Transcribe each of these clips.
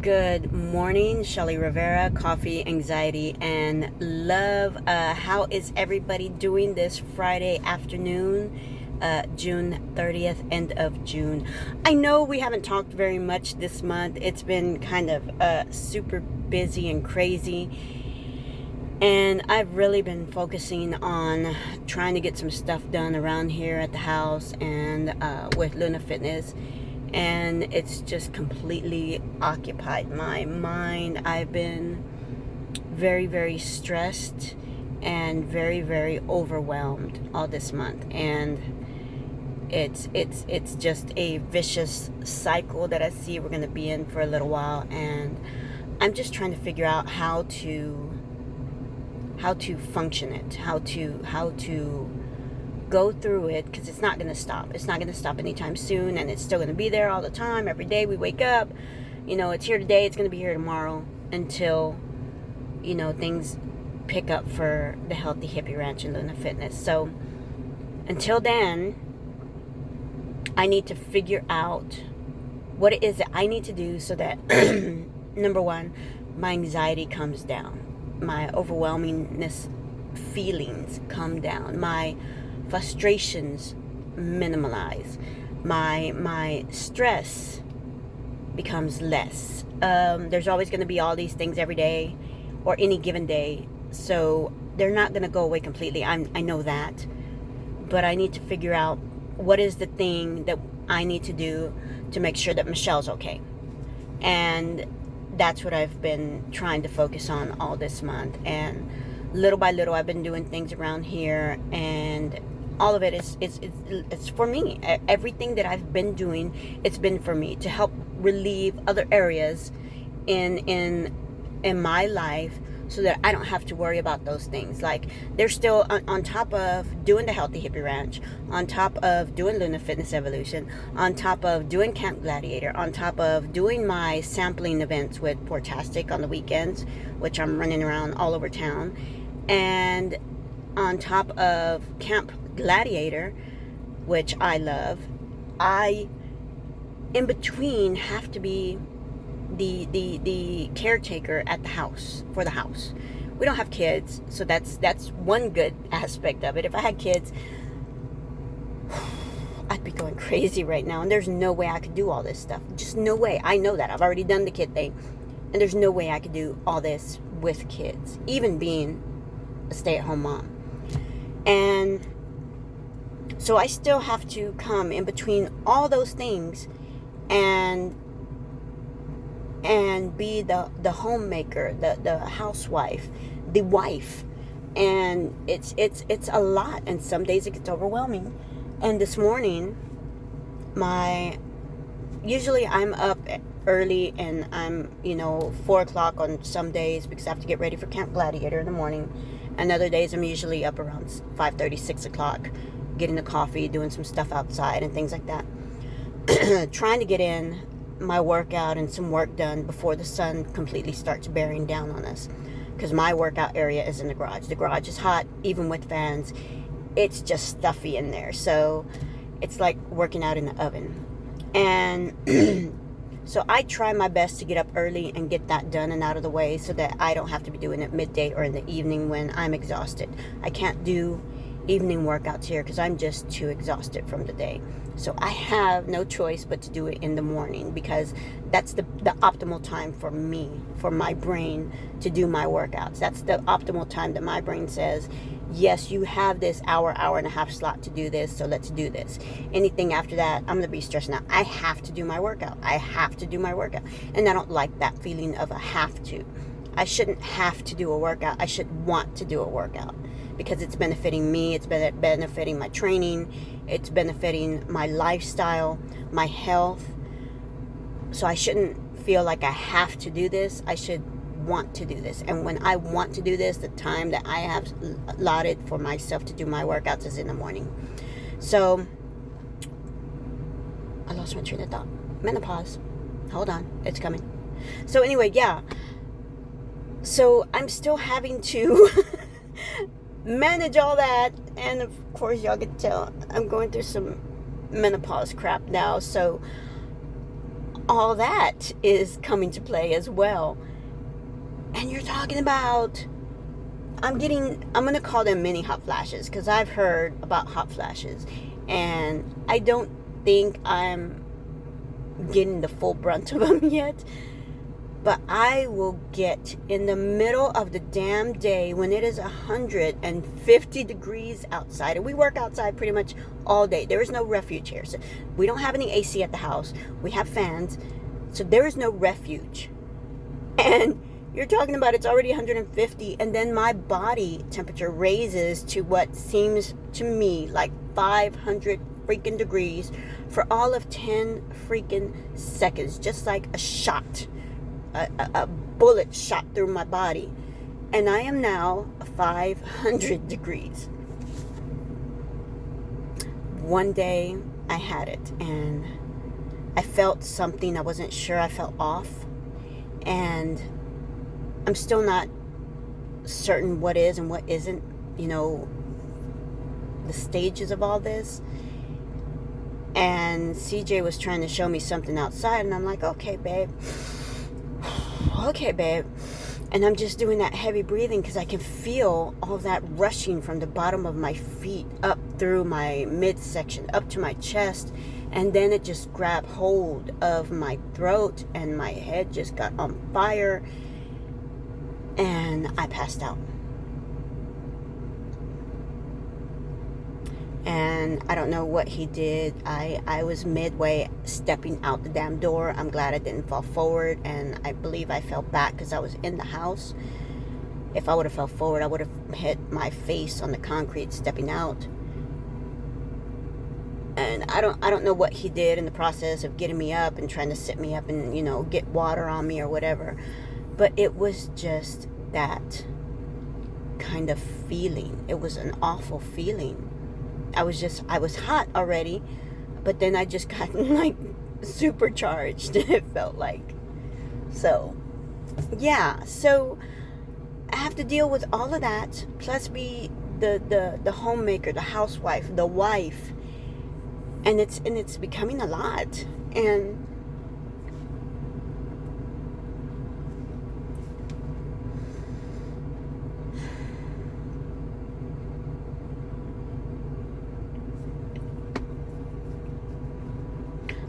Good morning, Shelly Rivera, Coffee, Anxiety, and Love. How is everybody doing this Friday afternoon, June 30th, end of June? I know we haven't talked very much this month. It's been kind of super busy and crazy. And I've really been focusing on trying to get some stuff done around here at the house and with Luna Fitness. And it's just completely occupied my mind. I've been very, very stressed and very, very overwhelmed all this month. And it's just a vicious cycle that I see we're going to be in for a little while. And I'm just trying to figure out how to function it, how to go through it, because it's not going to stop. It's not going to stop anytime soon, and it's still going to be there all the time. Every day we wake up, it's here today, it's going to be here tomorrow until, things pick up for the Healthy Hippie Ranch and Luna Fitness. So until then, I need to figure out what it is that I need to do so that, number one, my anxiety comes down, my overwhelmingness feelings come down, my frustrations minimalize, my stress becomes less. There's always going to be all these things every day or any given day, so they're not going to go away completely. I know that, but I need to figure out what is the thing that I need to do to make sure that Michelle's okay. And that's what I've been trying to focus on all this month. And little by little, I've been doing things around here, and all of it it's for me. Everything that I've been doing, it's been for me to help relieve other areas in my life, so that I don't have to worry about those things. Like, they're still on top of doing the Healthy Hippie Ranch, on top of doing Luna Fitness Evolution, on top of doing Camp Gladiator, on top of doing my sampling events with Portastic on the weekends, which I'm running around all over town, and on top of Camp Gladiator, which I love. I, in between, have to be the caretaker at the house, for the house. We don't have kids, so that's one good aspect of it. If I had kids, I'd be going crazy right now, and there's no way I could do all this stuff. Just no way. I know that. I've already done the kid thing, and there's no way I could do all this with kids, even being a stay-at-home mom. And so I still have to come in between all those things and be the homemaker, the housewife, the wife. And it's a lot, and some days it gets overwhelming. And this morning, usually I'm up early, and I'm 4 o'clock on some days, because I have to get ready for Camp Gladiator in the morning. And other days I'm usually up around 5:30, 6 o'clock, getting the coffee, doing some stuff outside and things like that. Trying to get in my workout and some work done before the sun completely starts bearing down on us, because my workout area is in the garage. The garage is hot, even with fans. It's just stuffy in there, so it's like working out in the oven. And so I try my best to get up early and get that done and out of the way, so that I don't have to be doing it midday or in the evening when I'm exhausted. I can't do evening workouts here because I'm just too exhausted from the day. So I have no choice but to do it in the morning, because that's the optimal time for me, for my brain to do my workouts. That's the optimal time that my brain says, yes, you have this hour and a half slot to do this, so let's do this. Anything after that, I'm going to be stressing out. I have to do my workout. I have to do my workout. And I don't like that feeling of a have to. I shouldn't have to do a workout. I should want to do a workout, because it's benefiting me, it's benefiting my training, it's benefiting my lifestyle, my health. So I shouldn't feel like I have to do this. I should want to do this. And when I want to do this, the time that I have allotted for myself to do my workouts is in the morning. So I lost my train of thought. Menopause. Hold on, it's coming. So anyway, yeah. So I'm still having to manage all that, and of course y'all can tell I'm going through some menopause crap now. So all that is coming to play as well. And you're talking about, I'm going to call them mini hot flashes, because I've heard about hot flashes, and I don't think I'm getting the full brunt of them yet. But I will get in the middle of the damn day when it is 150 degrees outside. And we work outside pretty much all day. There is no refuge here. So we don't have any AC at the house. We have fans. So there is no refuge. And you're talking about it's already 150. And then my body temperature raises to what seems to me like 500 freaking degrees for all of 10 freaking seconds. Just like a shot. A bullet shot through my body, and I am now 500 degrees. One day I had it, and I felt something. I wasn't sure. I felt off, and I'm still not certain what is and what isn't, the stages of all this. And CJ was trying to show me something outside, and I'm like, okay, babe. And I'm just doing that heavy breathing because I can feel all that rushing from the bottom of my feet up through my midsection, up to my chest. And then it just grabbed hold of my throat, and my head just got on fire. And I passed out. And I don't know what he did. I was midway stepping out the damn door. I'm glad I didn't fall forward, and I believe I fell back because I was in the house. If I would have fell forward, I would have hit my face on the concrete stepping out. And I don't know what he did in the process of getting me up and trying to sit me up and, get water on me or whatever. But it was just that kind of feeling. It was an awful feeling. I was hot already, but then I just got like supercharged, it felt like. So, yeah, so I have to deal with all of that, plus be the homemaker, the housewife, the wife, and it's becoming a lot. And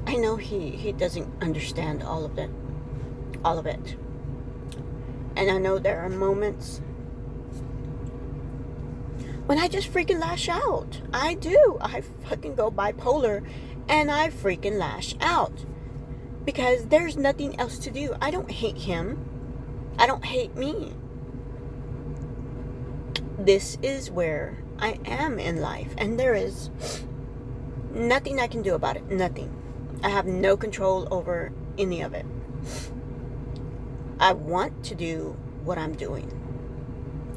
I know he doesn't understand all of it. And I know there are moments when I just freaking lash out. I do. I fucking go bipolar, and I freaking lash out. Because there's nothing else to do. I don't hate him. I don't hate me. This is where I am in life, and there is nothing I can do about it. Nothing. I have no control over any of it. I want to do what I'm doing.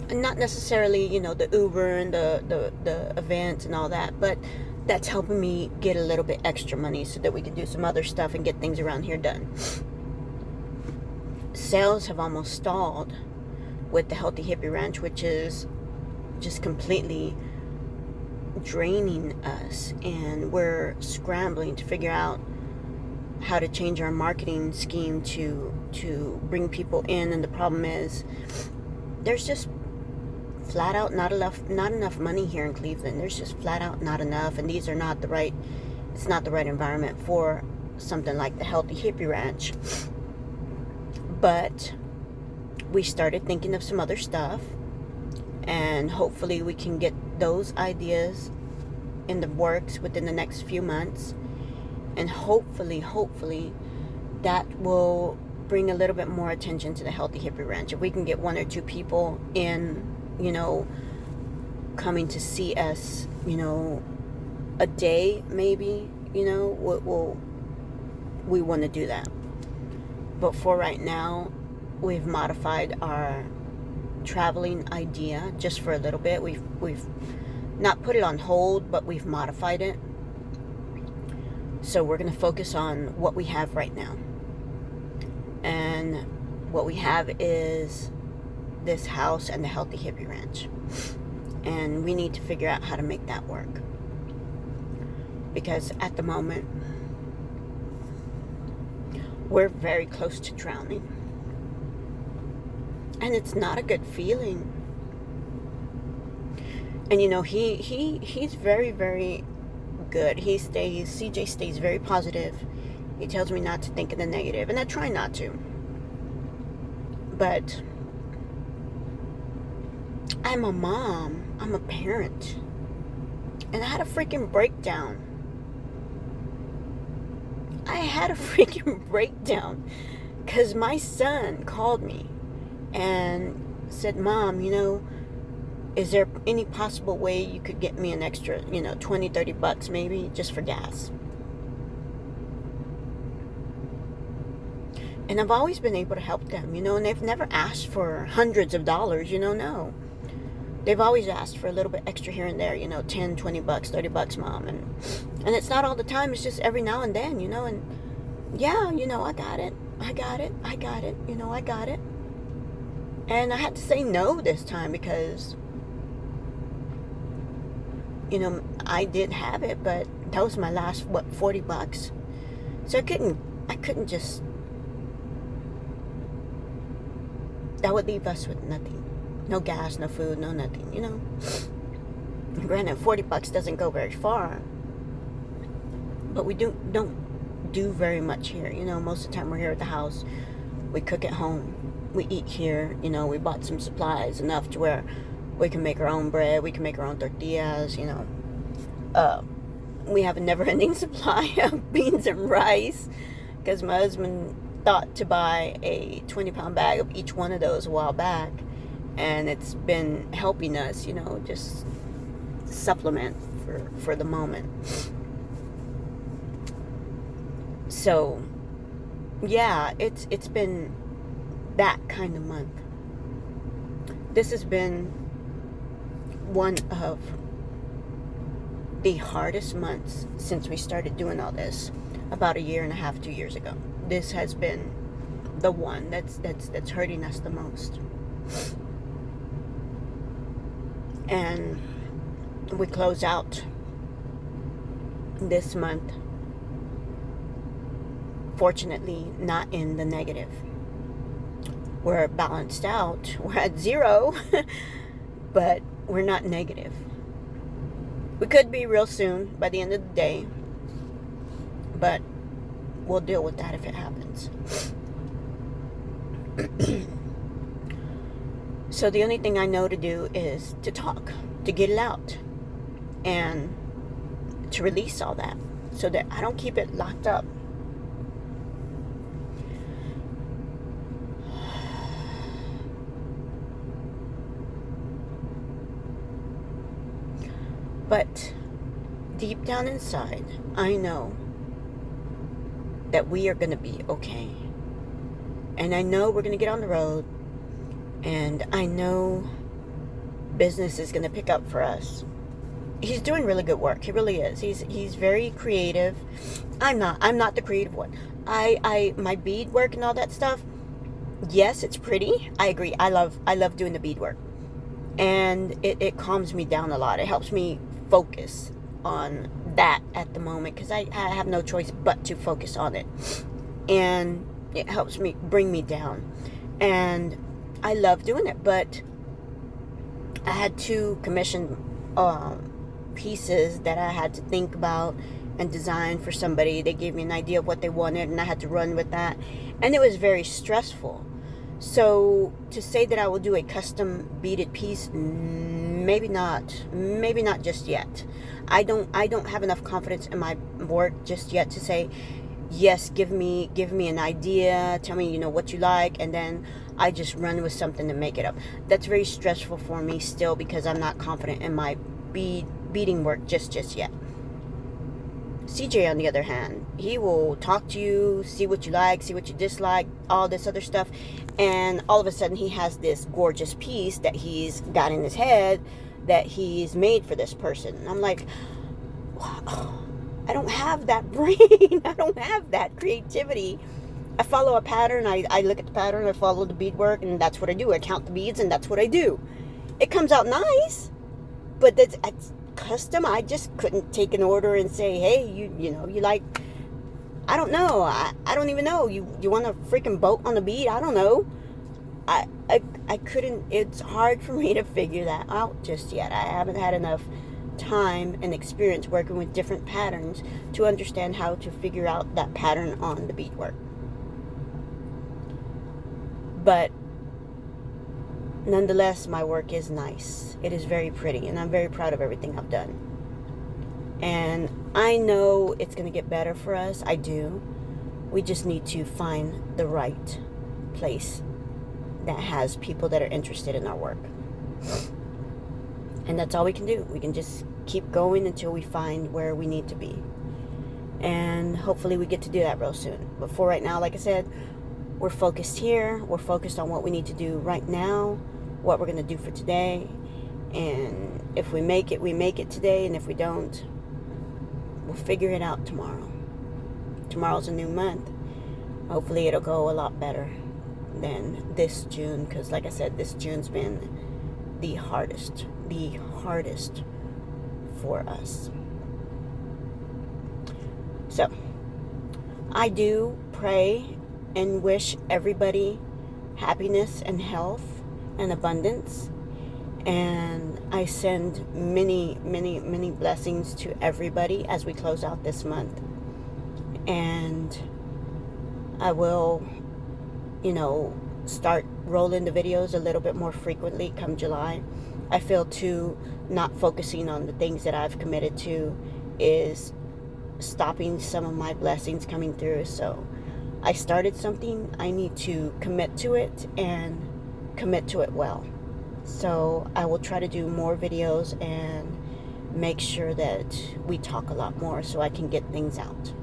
And not necessarily, the Uber and the events and all that, but that's helping me get a little bit extra money so that we can do some other stuff and get things around here done. Sales have almost stalled with the Healthy Hippie Ranch, which is just completely draining us, and we're scrambling to figure out how to change our marketing scheme to bring people in. And the problem is there's just flat out not enough money here in Cleveland. There's just flat out not enough, and it's not the right environment for something like the Healthy Hippie Ranch. But we started thinking of some other stuff, and hopefully we can get those ideas in the works within the next few months. And hopefully that will bring a little bit more attention to the Healthy Hippie Ranch. If we can get one or two people in, coming to see us, a day maybe, we want to do that. But for right now, we've modified our traveling idea just for a little bit. We've not put it on hold, but we've modified it. So we're going to focus on what we have right now. And what we have is this house and the Healthy Hippie Ranch. And we need to figure out how to make that work. Because at the moment, we're very close to drowning. And it's not a good feeling. And he's very, very good. CJ stays very positive. He tells me not to think of the negative, and I try not to. But I'm a mom. I'm a parent. And I had a freaking breakdown. Because my son called me and said, Mom, is there any possible way you could get me an extra, $20-$30 maybe, just for gas? And I've always been able to help them, and they've never asked for hundreds of dollars, no. They've always asked for a little bit extra here and there, $10, $20, $30, Mom. And it's not all the time, it's just every now and then, and yeah, I got it. I got it. And I had to say no this time because, I did have it, but that was my last, $40. So I couldn't just, that would leave us with nothing. No gas, no food, no nothing, Granted, $40 doesn't go very far, but we don't do very much here. Most of the time we're here at the house. We cook at home. We eat here. We bought some supplies enough to where we can make our own bread. We can make our own tortillas. We have a never-ending supply of beans and rice because my husband thought to buy a 20-pound bag of each one of those a while back, and it's been helping us, just supplement for the moment. So, yeah, it's been that kind of month. This has been one of the hardest months since we started doing all this about 1.5 years, 2 years ago. This has been the one that's hurting us the most. And we close out this month, fortunately, not in the negative. We're balanced out. We're at zero, but we're not negative. We could be real soon by the end of the day, but we'll deal with that if it happens. So the only thing I know to do is to talk, to get it out, and to release all that so that I don't keep it locked up. But deep down inside, I know that we are going to be okay. And I know we're going to get on the road. And I know business is going to pick up for us. He's doing really good work. He really is. He's very creative. I'm not the creative one. My bead work and all that stuff. Yes, it's pretty. I agree. I love doing the bead work. And it calms me down a lot. It helps me focus on that at the moment because I have no choice but to focus on it. And it helps me bring me down. And I love doing it, but I had to commission pieces that I had to think about and design for somebody. They gave me an idea of what they wanted, and I had to run with that, and it was very stressful. So to say that I will do a custom beaded piece, maybe not just yet. I don't have enough confidence in my work just yet to say, yes, give me an idea, tell me what you like, and then I just run with something to make it up. That's very stressful for me still because I'm not confident in my beading work just yet. CJ, on the other hand, he will talk to you, see what you like, see what you dislike, all this other stuff, and all of a sudden he has this gorgeous piece that he's got in his head that he's made for this person. And I'm like, wow, I don't have that brain. I don't have that creativity. I follow a pattern. I look at the pattern. I follow the beadwork, and that's what I do. I count the beads, and that's what I do. It comes out nice, but that's custom. I just couldn't take an order and say, hey, you like I don't know. I don't even know. You want a freaking boat on the beach? I don't know. I couldn't. It's hard for me to figure that out just yet. I haven't had enough time and experience working with different patterns to understand how to figure out that pattern on the beadwork. But nonetheless, my work is nice. It is very pretty, and I'm very proud of everything I've done. And I know it's going to get better for us. I do. We just need to find the right place that has people that are interested in our work. And that's all we can do. We can just keep going until we find where we need to be. And hopefully we get to do that real soon. But for right now, like I said, we're focused here. We're focused on what we need to do right now, what we're going to do for today. And if we make it, we make it today. And if we don't, we'll figure it out tomorrow. Tomorrow's a new month. Hopefully it'll go a lot better than this June, because like I said, this June's been the hardest for us. So I do pray and wish everybody happiness and health and abundance, and I send many blessings to everybody as we close out this month. And I will, start rolling the videos a little bit more frequently come July. I feel too, not focusing on the things that I've committed to is stopping some of my blessings coming through. So I started something, I need to commit to it and commit to it well. So I will try to do more videos and make sure that we talk a lot more so I can get things out.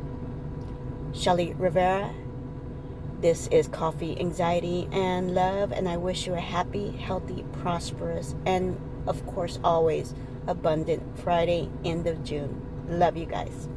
Shelly Rivera, this is Coffee, Anxiety, and Love, and I wish you a happy, healthy, prosperous, and of course always abundant Friday, end of June. Love you guys.